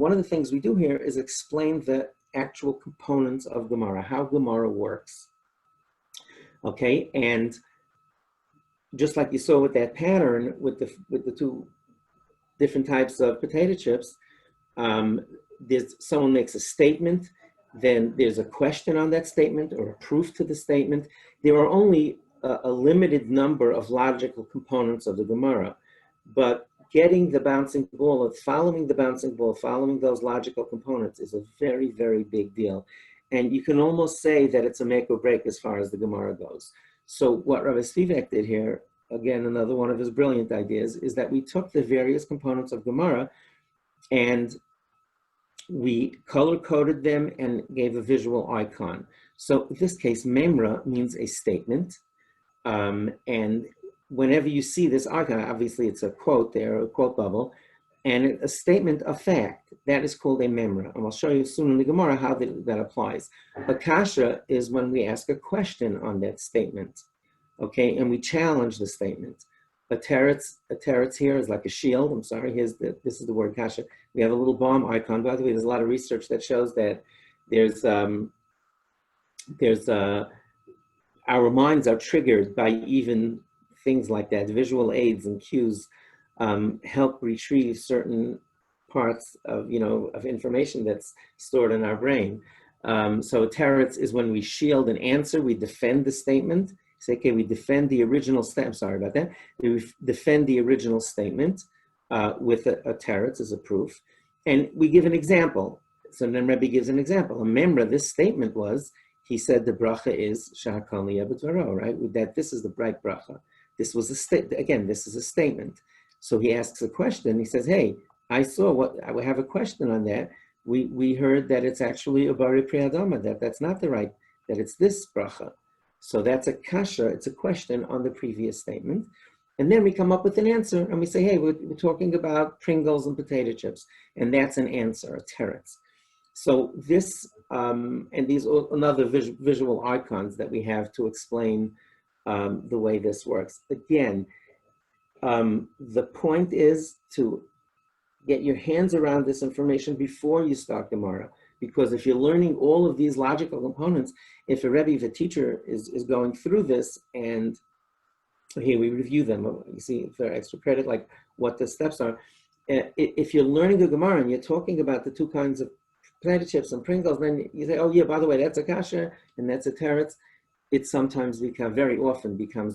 one of the things we do here is explain the actual components of Gemara, how Gemara works. Okay, and just like you saw with that pattern with the two different types of potato chips, someone makes a statement, then there's a question on that statement or a proof to the statement. There are only a limited number of logical components of the Gemara, but getting the bouncing ball, following the bouncing ball, following those logical components is a very, very big deal. And you can almost say that it's a make or break as far as the Gemara goes. So what Rabbi Spivak did here, again, another one of his brilliant ideas, is that we took the various components of Gemara and we color-coded them and gave a visual icon. So in this case, memra means a statement. And whenever you see this icon, obviously it's a quote there, a quote bubble, and a statement of fact, that is called a memra. And I'll show you soon in the Gemara how that applies. A kasha is when we ask a question on that statement, okay, and we challenge the statement. A teretz here is like a shield. I'm sorry, this is the word kasha. We have a little bomb icon. By the way, there's a lot of research that shows that our minds are triggered by even things like that. Visual aids and cues help retrieve certain parts of information that's stored in our brain. So teretz is when we shield an answer, we defend the statement. Say, okay, we defend the original statement. Sorry about that. We defend the original statement with a teretz as a proof, and we give an example. So then Rebbe gives an example. Remember, this statement was, he said the bracha is shahakal b'dvaro, right? That this is the bright bracha. This was a statement. Again, this is a statement. So he asks a question. He says, hey, I have a question on that. We heard that it's actually a bari priyadama, that's not the right, that it's this bracha. So that's a kasha, it's a question on the previous statement. And then we come up with an answer and we say, hey, we're talking about Pringles and potato chips. And that's an answer, a teretz. So this, and these are another visual icons that we have to explain the way this works. Again, the point is to get your hands around this information before you start Gemara. Because if you're learning all of these logical components, if a Rebbe, if a teacher is going through this, and here we review them, you see for extra credit, like what the steps are. If you're learning a Gemara and you're talking about the two kinds of potato chips and Pringles, then you say, oh yeah, by the way, that's a kasha and that's a teretz. It sometimes very often becomes